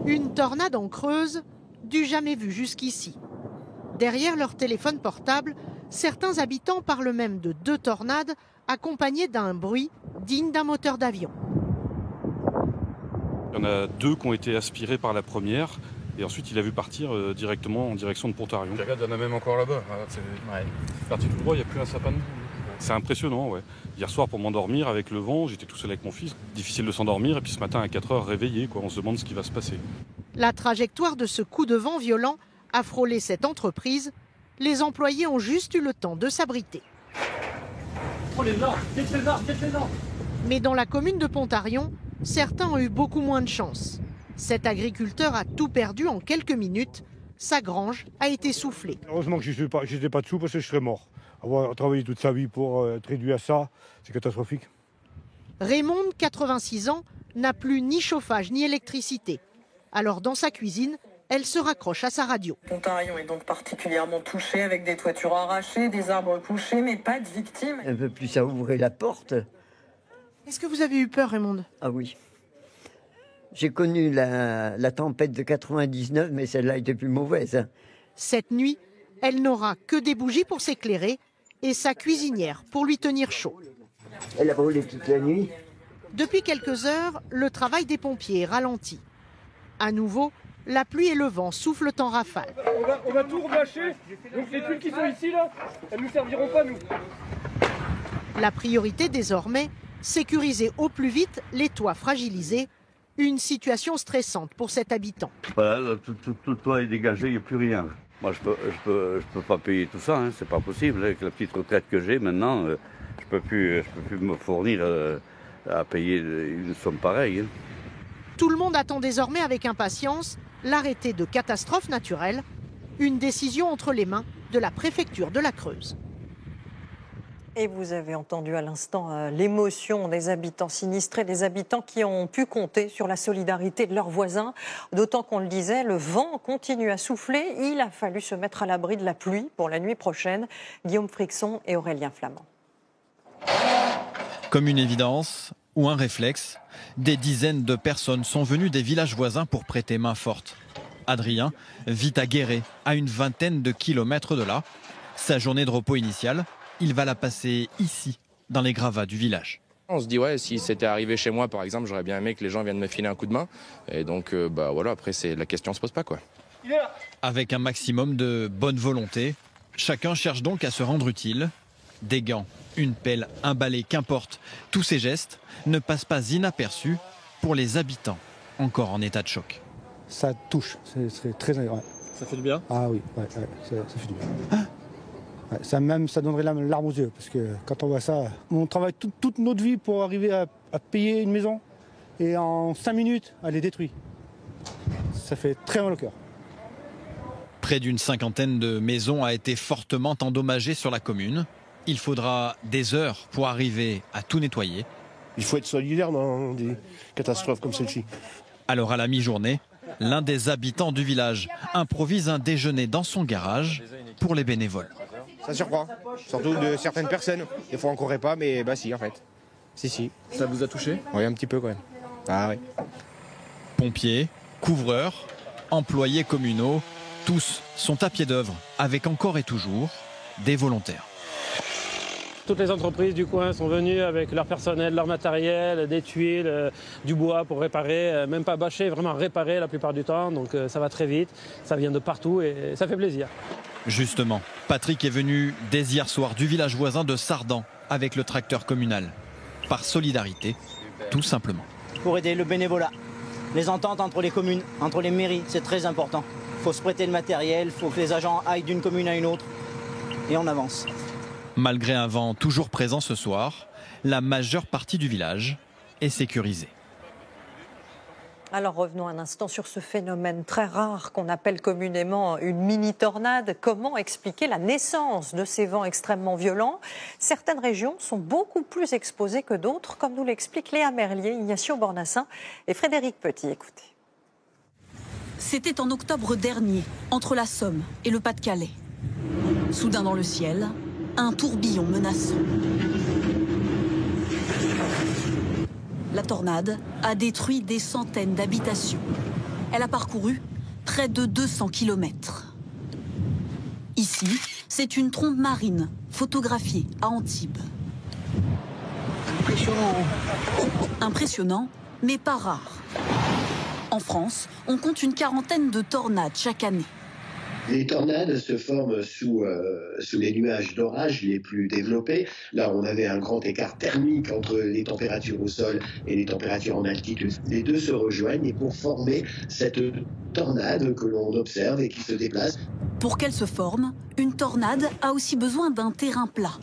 Une tornade en Creuse, du jamais vu jusqu'ici. Derrière leur téléphone portable, certains habitants parlent même de 2 tornades accompagnées d'un bruit digne d'un moteur d'avion. Il y en a 2 qui ont été aspirés par la première et ensuite il a vu partir directement en direction de Pontarion. Regarde, il y en a même encore là-bas. C'est parti tout droit, il n'y a plus un sapin. C'est impressionnant, ouais. Hier soir, pour m'endormir avec le vent, j'étais tout seul avec mon fils. Difficile de s'endormir et puis ce matin à 4 heures réveillé, on se demande ce qui va se passer. La trajectoire de ce coup de vent violent a frôlé cette entreprise. Les employés ont juste eu le temps de s'abriter. Mais dans la commune de Pontarion, certains ont eu beaucoup moins de chance. Cet agriculteur a tout perdu en quelques minutes. Sa grange a été soufflée. Heureusement que je n'étais pas dessous parce que je serais mort. Avoir travaillé toute sa vie pour être réduit à ça, c'est catastrophique. Raymond, 86 ans, n'a plus ni chauffage ni électricité. Alors dans sa cuisine, elle se raccroche à sa radio. Pontarion est donc particulièrement touché avec des toitures arrachées, des arbres couchés, mais pas de victimes. Un peu plus à ouvrir la porte. Est-ce que vous avez eu peur, Raymond? Ah oui. J'ai connu la tempête de 99, mais celle-là était plus mauvaise. Cette nuit, elle n'aura que des bougies pour s'éclairer et sa cuisinière pour lui tenir chaud. Elle a brûlé toute la nuit. Depuis quelques heures, le travail des pompiers est ralenti. À nouveau, la pluie et le vent soufflent en rafale. On va tout rebâcher. Donc les tuiles qui sont ici, là, elles ne nous serviront pas, nous. La priorité désormais, sécuriser au plus vite les toits fragilisés. Une situation stressante pour cet habitant. Voilà, tout le toit est dégagé, il n'y a plus rien. Moi, je peux pas payer tout ça, c'est pas possible. Avec la petite retraite que j'ai maintenant, je peux plus me fournir à payer une somme pareille. Tout le monde attend désormais avec impatience l'arrêté de catastrophe naturelle, une décision entre les mains de la préfecture de la Creuse. Et vous avez entendu à l'instant l'émotion des habitants sinistrés, des habitants qui ont pu compter sur la solidarité de leurs voisins. D'autant qu'on le disait, le vent continue à souffler. Il a fallu se mettre à l'abri de la pluie pour la nuit prochaine. Guillaume Frixon et Aurélien Flamand. Comme une évidence ou un réflexe, des dizaines de personnes sont venues des villages voisins pour prêter main forte. Adrien vit à Guéret, à une vingtaine de kilomètres de là. Sa journée de repos initiale, il va la passer ici, dans les gravats du village. On se dit, ouais, si c'était arrivé chez moi, par exemple, j'aurais bien aimé que les gens viennent me filer un coup de main. Et donc, voilà, après, la question ne se pose pas, quoi. Avec un maximum de bonne volonté, chacun cherche donc à se rendre utile. Des gants, une pelle, un balai, qu'importe. Tous ces gestes ne passent pas inaperçus pour les habitants, encore en état de choc. Ça touche, c'est très agréable. Ça fait du bien? Ah oui, ouais, ça fait du bien. Ça donnerait la larme aux yeux, parce que quand on voit ça, on travaille toute notre vie pour arriver à payer une maison, et en 5 minutes, elle est détruite. Ça fait très mal au cœur. Près d'une cinquantaine de maisons a été fortement endommagées sur la commune. Il faudra des heures pour arriver à tout nettoyer. Il faut être solidaire dans des catastrophes comme celle-ci. Alors à la mi-journée, l'un des habitants du village improvise un déjeuner dans son garage pour les bénévoles. Ça surprend, surtout de certaines personnes. Des fois on ne croirait pas, mais bah si en fait. Si. Ça vous a touché? Oui, un petit peu quand même. Ah oui. Pompiers, couvreurs, employés communaux, tous sont à pied d'œuvre avec encore et toujours des volontaires. Toutes les entreprises du coin sont venues avec leur personnel, leur matériel, des tuiles, du bois pour réparer, même pas bâcher, vraiment réparer la plupart du temps. Donc ça va très vite, ça vient de partout et ça fait plaisir. Justement, Patrick est venu dès hier soir du village voisin de Sardan avec le tracteur communal. Par solidarité, tout simplement. Pour aider le bénévolat, les ententes entre les communes, entre les mairies, c'est très important. Il faut se prêter le matériel, il faut que les agents aillent d'une commune à une autre et on avance. Malgré un vent toujours présent ce soir, la majeure partie du village est sécurisée. Alors revenons un instant sur ce phénomène très rare qu'on appelle communément une mini-tornade. Comment expliquer la naissance de ces vents extrêmement violents? Certaines régions sont beaucoup plus exposées que d'autres, comme nous l'expliquent Léa Merlier, Ignacio Bornassin et Frédéric Petit. Écoutez. C'était en octobre dernier, entre la Somme et le Pas-de-Calais. Soudain dans le ciel, un tourbillon menaçant. La tornade a détruit des centaines d'habitations. Elle a parcouru près de 200 km. Ici, c'est une trombe marine photographiée à Antibes. Impressionnant, mais pas rare. En France, on compte une quarantaine de tornades chaque année. Les tornades se forment sous les nuages d'orage les plus développés. Là, on avait un grand écart thermique entre les températures au sol et les températures en altitude. Les deux se rejoignent pour former cette tornade que l'on observe et qui se déplace. Pour qu'elle se forme, une tornade a aussi besoin d'un terrain plat.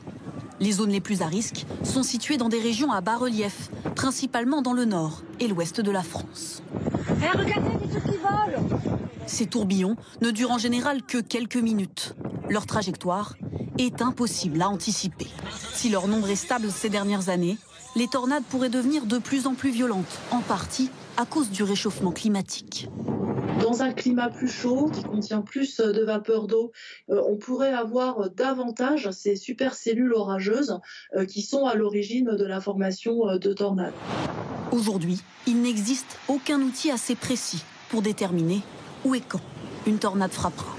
Les zones les plus à risque sont situées dans des régions à bas relief, principalement dans le nord et l'ouest de la France. Regardez des trucs qui volent! Ces tourbillons ne durent en général que quelques minutes. Leur trajectoire est impossible à anticiper. Si leur nombre est stable ces dernières années, les tornades pourraient devenir de plus en plus violentes, en partie à cause du réchauffement climatique. Dans un climat plus chaud, qui contient plus de vapeur d'eau, on pourrait avoir davantage ces supercellules orageuses qui sont à l'origine de la formation de tornades. Aujourd'hui, il n'existe aucun outil assez précis pour déterminer où et quand une tornade frappera.